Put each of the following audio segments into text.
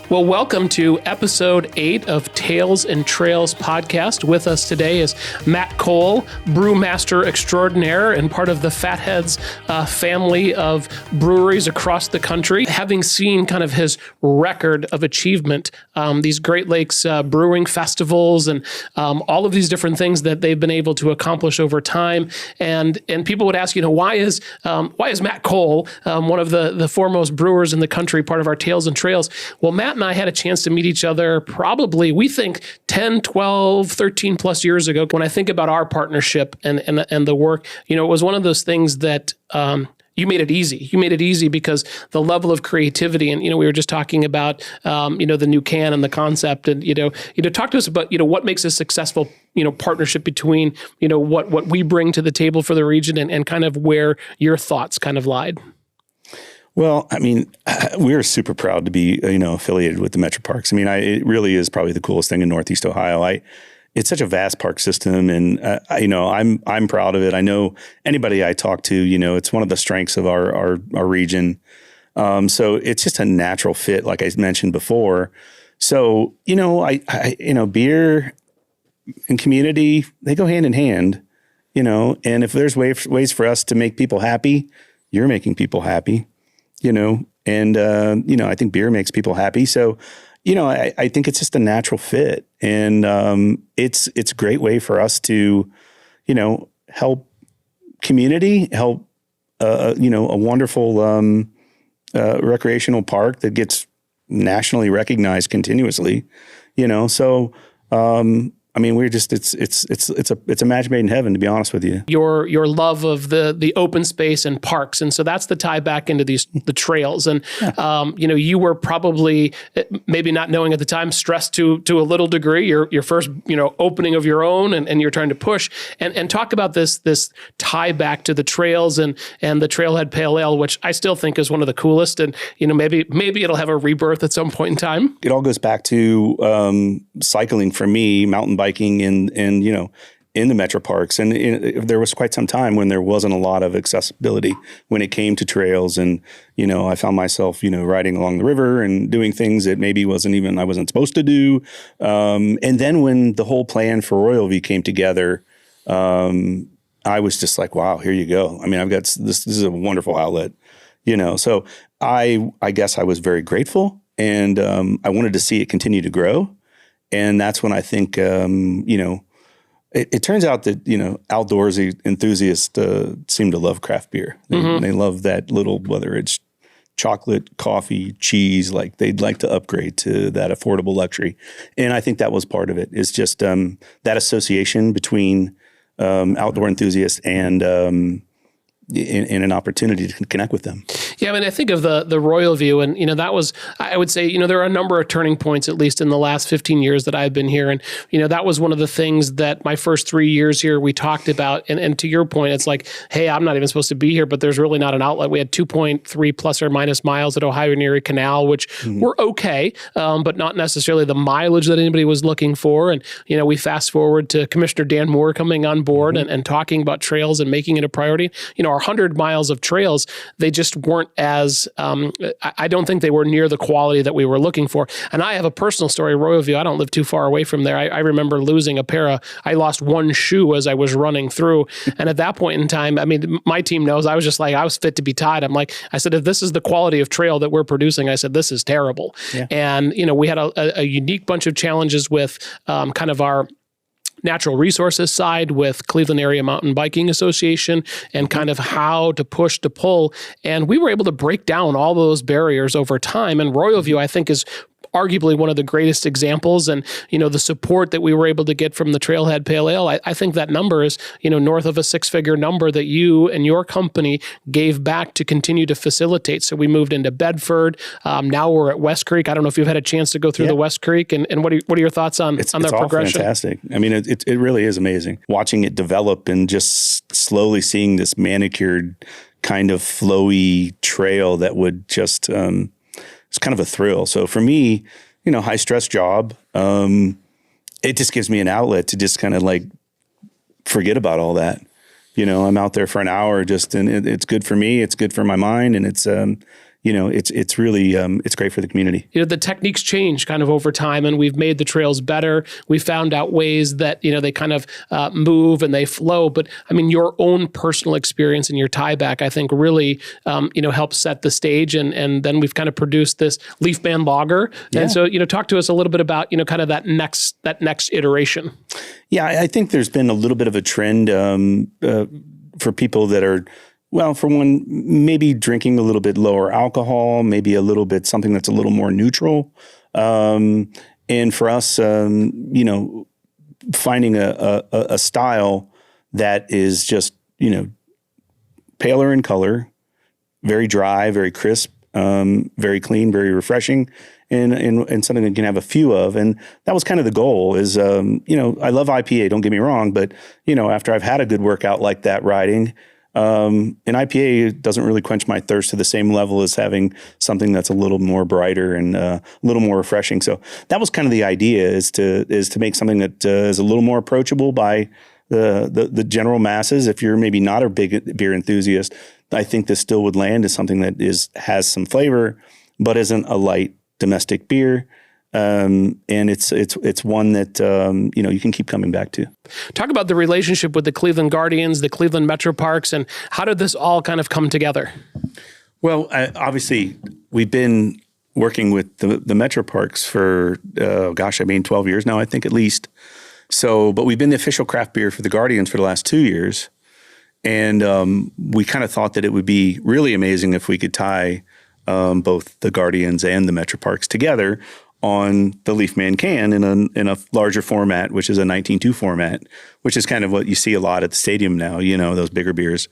Well, welcome to episode 8 of Tales and Trails podcast. With us today is Matt Cole, brewmaster extraordinaire and part of the Fatheads family of breweries across the country. Having seen kind of his record of achievement, these Great Lakes brewing festivals and all of these different things that they've been able to accomplish over time. And people would ask, why is Matt Cole, one of the foremost brewers in the country, part of our Tales and Trails? Well, Matt and I had a chance to meet each other probably, we think, 10, 12, 13 plus years ago. When I think about our partnership and the work, it was one of those things that you made it easy. You made it easy because the level of creativity, and we were just talking about the new can and the concept, and talk to us about what makes a successful partnership between what we bring to the table for the region and kind of where your thoughts kind of lied. Well, we're super proud to be, affiliated with the Metroparks. It really is probably the coolest thing in Northeast Ohio. It's such a vast park system, and I'm proud of it. I know anybody I talk to, it's one of the strengths of our region. So it's just a natural fit, like I mentioned before. So beer and community, they go hand in hand. And if there's ways for us to make people happy, you're making people happy. I think beer makes people happy. So, I think it's just a natural fit, and it's a great way for us to, help community, help, a wonderful recreational park that gets nationally recognized continuously, So, we're just it's a match made in heaven, to be honest with you. Your love of the open space and parks, and so that's the tie back into the trails. And you were probably, maybe not knowing at the time, stressed to a little degree. Your first opening of your own, and you're trying to push and talk about this tie back to the trails and the Trailhead Pale Ale, which I still think is one of the coolest. And maybe it'll have a rebirth at some point in time. It all goes back to cycling for me, mountain biking in the Metroparks. And there was quite some time when there wasn't a lot of accessibility when it came to trails. And, I found myself, riding along the river and doing things that maybe I wasn't supposed to do. And then when the whole plan for Royal View came together, I was just like, wow, here you go. I've got this is a wonderful outlet, So I guess I was very grateful, and I wanted to see it continue to grow. And that's when I think, it turns out that, outdoorsy enthusiasts seem to love craft beer. They love that little, whether it's chocolate, coffee, cheese, like they'd like to upgrade to that affordable luxury. And I think that was part of it, is just that association between outdoor enthusiasts and an opportunity to connect with them. Yeah, I think of the Royal View, and that was, I would say, there are a number of turning points, at least in the last 15 years that I've been here, and that was one of the things that my first 3 years here we talked about. And to your point, it's like, hey, I'm not even supposed to be here, but there's really not an outlet. We had 2.3 plus or minus miles at Ohio Erie Canal, which were okay, but not necessarily the mileage that anybody was looking for. And we fast forward to Commissioner Dan Moore coming on board and talking about trails and making it a priority. Our 100 miles of trails, they just weren't as, I don't think they were near the quality that we were looking for. And I have a personal story, Royal View. I don't live too far away from there. I remember losing I lost one shoe as I was running through. And at that point in time, my team knows, I was just like, I was fit to be tied. I said, if this is the quality of trail that we're producing, I said, this is terrible. Yeah. And, we had a unique bunch of challenges with kind of our natural resources side with Cleveland Area Mountain Biking Association and kind of how to push to pull. And we were able to break down all those barriers over time. And Royal View, I think, is arguably one of the greatest examples. And, the support that we were able to get from the Trailhead Pale Ale, I think that number is, north of a six-figure number that you and your company gave back to continue to facilitate. So we moved into Bedford. Now we're at West Creek. I don't know if you've had a chance to go through the West Creek, and what are your thoughts on their progression? It's fantastic. It really is amazing. Watching it develop and just slowly seeing this manicured kind of flowy trail that would just, it's kind of a thrill. So for me, high stress job, it just gives me an outlet to just kind of like forget about all that. I'm out there for an hour and it's good for me. It's good for my mind. And it's, it's really, it's great for the community. The techniques change kind of over time, and we've made the trails better. We found out ways that, they kind of move and they flow. But I mean, your own personal experience and your tie back, I think really, helps set the stage. And then we've kind of produced this Leaf Man Lager. Yeah. And so, talk to us a little bit about, kind of that next iteration. Yeah, I think there's been a little bit of a trend for people that are, well, for one, maybe drinking a little bit lower alcohol, maybe a little bit something that's a little more neutral. And for us, finding a style that is just, paler in color, very dry, very crisp, very clean, very refreshing, and something that you can have a few of. And that was kind of the goal is, I love IPA, don't get me wrong, but, after I've had a good workout like that riding, an IPA doesn't really quench my thirst to the same level as having something that's a little more brighter and a little more refreshing. So that was kind of the idea is to make something that is a little more approachable by the general masses. If you're maybe not a big beer enthusiast, I think this still would land as something that has some flavor, but isn't a light domestic beer. And it's one that, you can keep coming back to. Talk about the relationship with the Cleveland Guardians, the Cleveland Metroparks, and how did this all kind of come together? Well, obviously, we've been working with the Metroparks for, 12 years now, I think at least. So, but we've been the official craft beer for the Guardians for the last 2 years. And we kind of thought that it would be really amazing if we could tie both the Guardians and the Metroparks together on the Leaf Man can in a larger format, which is a 19.2 format, which is kind of what you see a lot at the stadium now, those bigger beers.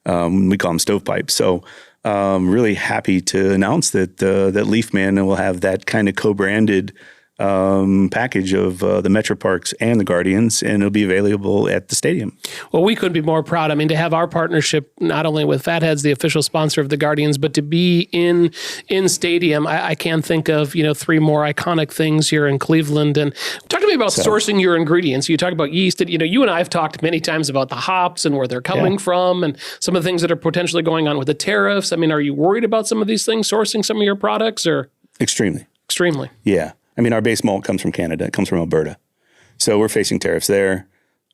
We call them stovepipes. So really happy to announce that Leaf Man will have that kind of co-branded package of the Metroparks and the Guardians, and it'll be available at the stadium. Well, we couldn't be more proud. I mean, to have our partnership not only with Fatheads, the official sponsor of the Guardians, but to be in stadium. I can't think of three more iconic things here in Cleveland. And talk to me about sourcing your ingredients. You talk about yeast. And, you and I have talked many times about the hops and where they're coming from, and some of the things that are potentially going on with the tariffs. I mean, are you worried about some of these things sourcing some of your products, or extremely? Yeah. I mean, our base malt comes from Canada. It comes from Alberta. So we're facing tariffs there.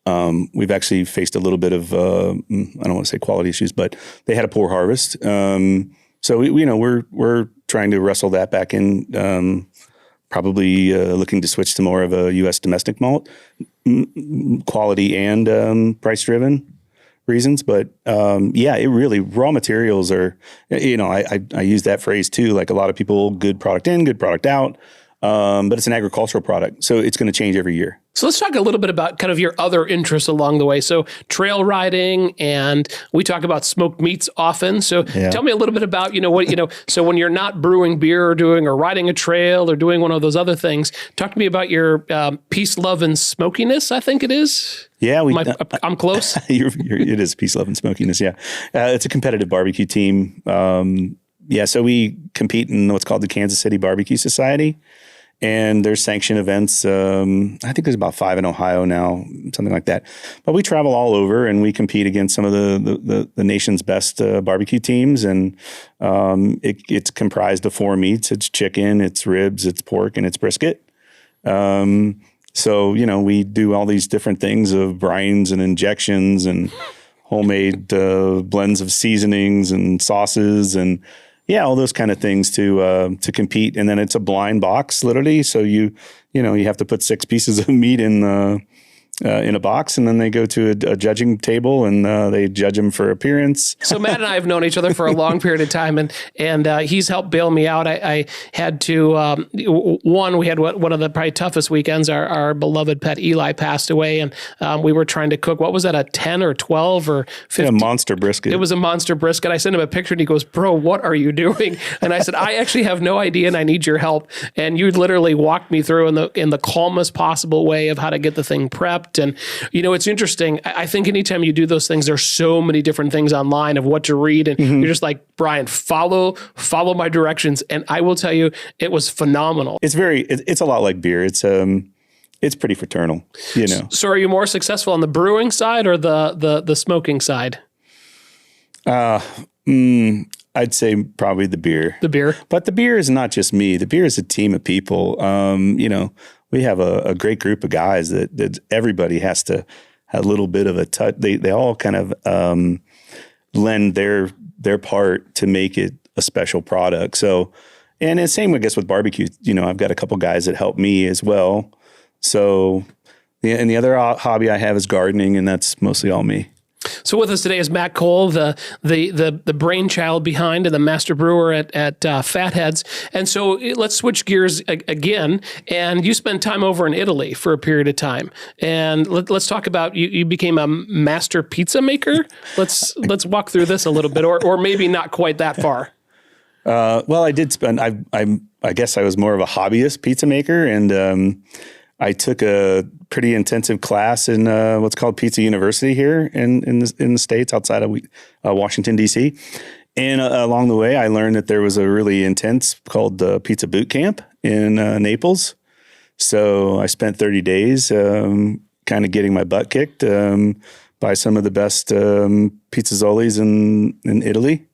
We've actually faced a little bit of, I don't want to say quality issues, but they had a poor harvest. So we're trying to wrestle that back in, probably looking to switch to more of a U.S. domestic malt, quality and price-driven reasons. But it really, raw materials are, I use that phrase too, like a lot of people, good product in, good product out. But it's an agricultural product, so it's going to change every year. So let's talk a little bit about kind of your other interests along the way. So trail riding, and we talk about smoked meats often. So tell me a little bit about, so when you're not brewing beer or riding a trail or doing one of those other things, talk to me about your peace, love, and smokiness, I think it is. Yeah. I'm close. It is peace, love, and smokiness, yeah. It's a competitive barbecue team. So we compete in what's called the Kansas City Barbecue Society. And there's sanctioned events. I think there's about 5 in Ohio now, something like that. But we travel all over, and we compete against some of the nation's best barbecue teams. And it's comprised of 4 meats. It's chicken, it's ribs, it's pork, and it's brisket. So we do all these different things of brines and injections and homemade blends of seasonings and sauces and all those kind of things to compete. And then it's a blind box, literally. So you have to put 6 pieces of meat in a box, and then they go to a judging table, and they judge them for appearance. So Matt and I have known each other for a long period of time, and he's helped bail me out. I had to, we had one of the probably toughest weekends. Our beloved pet Eli passed away, and we were trying to cook, what was that, a 10 or 12 or 15? A monster brisket. It was a monster brisket. I sent him a picture, and he goes, "Bro, what are you doing?" And I said, "I actually have no idea, and I need your help." And you literally walked me through in the calmest possible way of how to get the thing prepped. And, it's interesting. I think anytime you do those things, there's so many different things online of what to read. And you're just like, Brian, follow my directions. And I will tell you, it was phenomenal. It's a lot like beer. It's pretty fraternal, So are you more successful on the brewing side or the smoking side? I'd say probably the beer. The beer. But the beer is not just me. The beer is a team of people. We have a great group of guys that everybody has to have a little bit of a touch. They all kind of lend their part to make it a special product. So, and the same, I guess, with barbecue. I've got a couple guys that help me as well. So, and the other hobby I have is gardening, and that's mostly all me. So with us today is Matt Cole, the brainchild behind and the master brewer at Fatheads. And so let's switch gears again. And you spent time over in Italy for a period of time. And let's talk about you became a master pizza maker. Let's walk through this a little bit, or maybe not quite that far. Well, I did spend. I guess I was more of a hobbyist pizza maker, and I took a pretty intensive class in what's called Pizza University here in the States outside of Washington, D.C. And along the way, I learned that there was a really intense called the Pizza Boot Camp in Naples. So I spent 30 days kind of getting my butt kicked by some of the best pizzazoli's in Italy.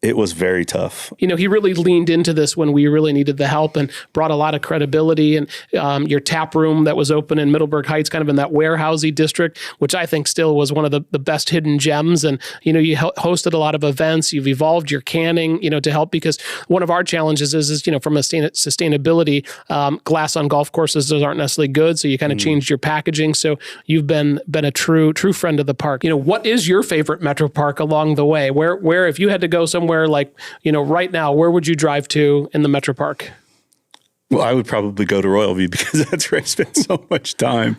It was very tough. He really leaned into this when we really needed the help and brought a lot of credibility. And your tap room that was open in Middleburg Heights, kind of in that warehousey district, which I think still was one of the best hidden gems. And, you hosted a lot of events. You've evolved your canning, to help, because one of our challenges is from a sustainability, glass on golf courses, those aren't necessarily good. So you kind of changed your packaging. So you've been a true friend of the park. What is your favorite Metro Park along the way? Where if you had to go somewhere like, right now, where would you drive to in the Metro Park? Well, I would probably go to Royal View because that's where I spent so much time.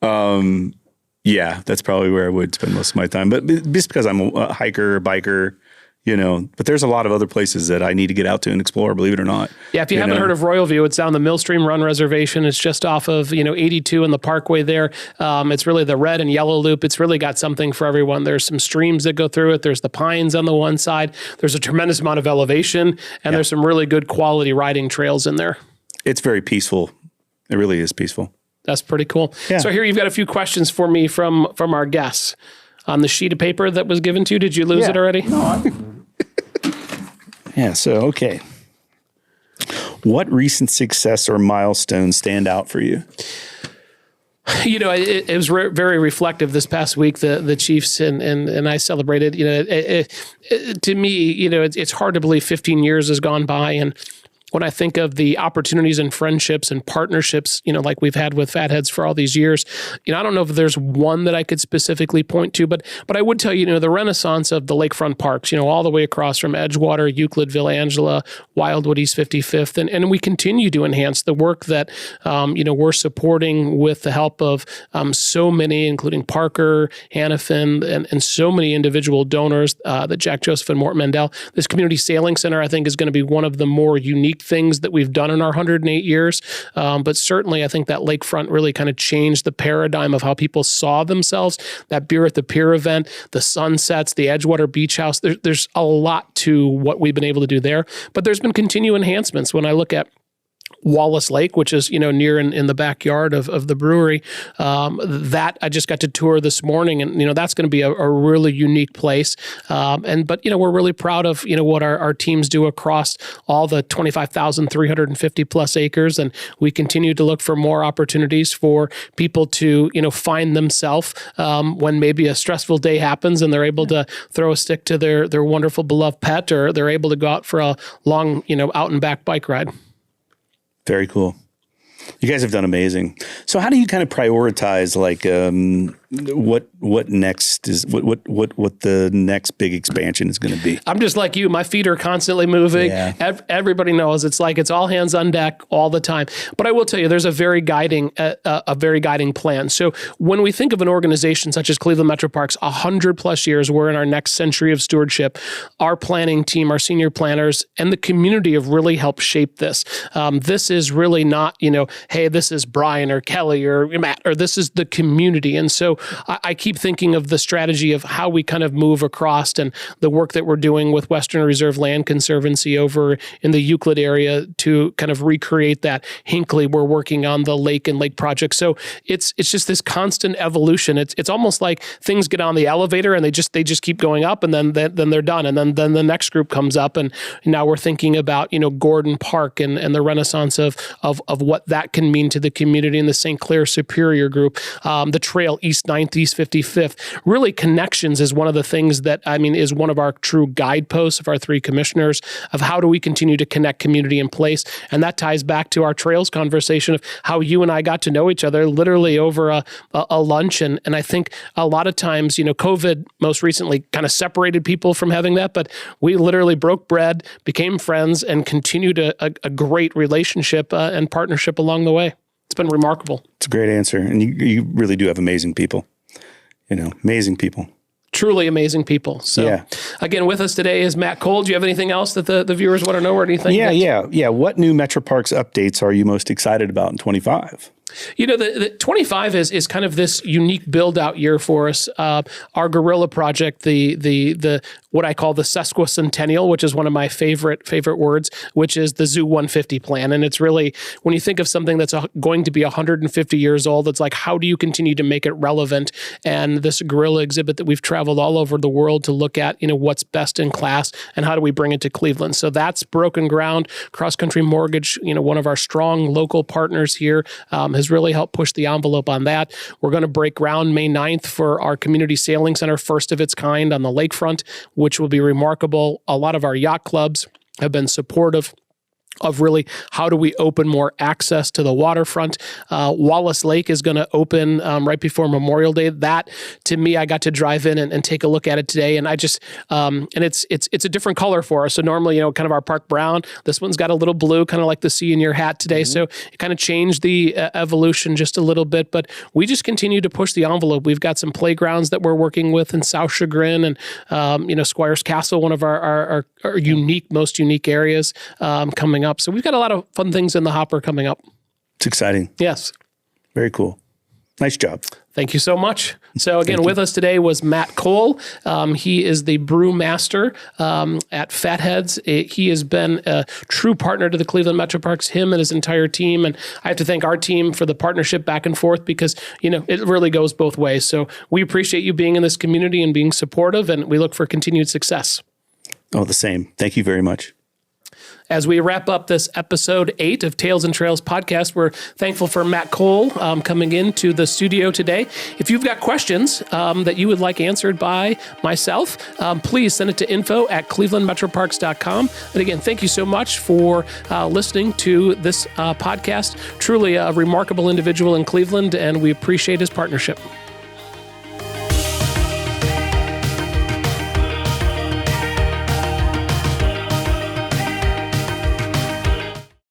Yeah, that's probably where I would spend most of my time. But just because I'm a hiker, biker, but there's a lot of other places that I need to get out to and explore, believe it or not. Yeah, if you haven't heard of Royal View, it's down the Millstream Run Reservation. It's just off of, 82 and the Parkway there. It's really the red and yellow loop. It's really got something for everyone. There's some streams that go through it. There's the pines on the one side. There's a tremendous amount of elevation, and there's some really good quality riding trails in there. It's very peaceful. It really is peaceful. That's pretty cool. Yeah. So here you've got a few questions for me from our guests. On the sheet of paper that was given to you, did you lose it already? No, Yeah, so, okay. What recent success or milestones stand out for you? It was very reflective this past week. The Chiefs and I celebrated. To me, it's hard to believe 15 years has gone by, and when I think of the opportunities and friendships and partnerships, like we've had with Fatheads for all these years, I don't know if there's one that I could specifically point to, but I would tell you, the renaissance of the lakefront parks, all the way across from Edgewater, Euclid, Villa Angela, Wildwood, East 55th, and we continue to enhance the work that, we're supporting with the help of so many, including Parker, Hannafin, and so many individual donors, the Jack Joseph and Mort Mandel. This community sailing center, I think, is going to be one of the more unique things that we've done in our 108 years. But certainly I think that lakefront really kind of changed the paradigm of how people saw themselves. That Beer at the Pier event, the sunsets, the Edgewater Beach House, there's a lot to what we've been able to do there. But there's been continued enhancements. When I look at Wallace Lake, which is, near in the backyard of the brewery, that I just got to tour this morning, and, that's going to be a really unique place. But we're really proud of, what our teams do across all the 25,350 plus acres. And we continue to look for more opportunities for people to, find themselves when maybe a stressful day happens and they're able to throw a stick to their wonderful beloved pet, or they're able to go out for a long, out and back bike ride. Very cool. You guys have done amazing. So how do you kind of prioritize what next is what the next big expansion is going to be? I'm just like you. My feet are constantly moving. Yeah. Everybody knows it's all hands on deck all the time. But I will tell you, there's a very guiding plan. So when we think of an organization such as Cleveland Metroparks, 100 plus years, we're in our next century of stewardship. Our planning team, our senior planners, and the community have really helped shape this. This is really not, hey, this is Brian or Kelly or Matt, or this is the community. And so I keep thinking of the strategy of how we kind of move across, and the work that we're doing with Western Reserve Land Conservancy over in the Euclid area to kind of recreate that. Hinkley, we're working on the lake and lake project. So it's just this constant evolution. It's almost like things get on the elevator and they just keep going up, and then they're done. And then the next group comes up, and now we're thinking about, Gordon Park and the renaissance of what that can mean to the community, in the St. Clair Superior group, the trail East 9th, East 55th. Really, connections is one of the things that, is one of our true guideposts of our three commissioners of how do we continue to connect community in place. And that ties back to our trails conversation of how you and I got to know each other literally over a lunch. And I think a lot of times, COVID most recently kind of separated people from having that, but we literally broke bread, became friends, and continued a great relationship and partnership along the way. It's been remarkable. It's a great answer. And you really do have amazing people, amazing people. Truly amazing people. So again, with us today is Matt Cole. Do you have anything else that the viewers want to know or anything? Yeah. What new Metroparks updates are you most excited about in 25? The 25 is kind of this unique build out year for us. Our Guerrilla project, the what I call the sesquicentennial, which is one of my favorite words, which is the Zoo 150 plan. And it's really, when you think of something that's going to be 150 years old, it's like, how do you continue to make it relevant? And this Guerrilla exhibit that we've traveled all over the world to look at, what's best in class and how do we bring it to Cleveland? So that's broken ground. Cross Country Mortgage, one of our strong local partners here, has really helped push the envelope on that. We're going to break ground May 9th for our community sailing center, first of its kind on the lakefront, which will be remarkable. A lot of our yacht clubs have been supportive of really how do we open more access to the waterfront. Wallace Lake is going to open right before Memorial Day. That, to me, I got to drive in and take a look at it today, and I just and it's a different color for us. So normally, kind of our park brown. This one's got a little blue, kind of like the C in your hat today. Mm-hmm. So it kind of changed the evolution just a little bit, but we just continue to push the envelope. We've got some playgrounds that we're working with in South Chagrin and Squires Castle, one of our most unique areas coming up. So we've got a lot of fun things in the hopper coming up. It's exciting. Yes. Very cool. Nice job. Thank you so much. So again, with us today was Matt Cole. He is the brewmaster at Fatheads. He has been a true partner to the Cleveland Metroparks, him and his entire team. And I have to thank our team for the partnership back and forth because, it really goes both ways. So we appreciate you being in this community and being supportive, and we look for continued success. Oh, the same. Thank you very much. As we wrap up this episode 8 of Tales and Trails podcast, we're thankful for Matt Cole coming into the studio today. If you've got questions that you would like answered by myself, please send it to info@clevelandmetroparks.com. And again, thank you so much for listening to this podcast. Truly a remarkable individual in Cleveland, and we appreciate his partnership.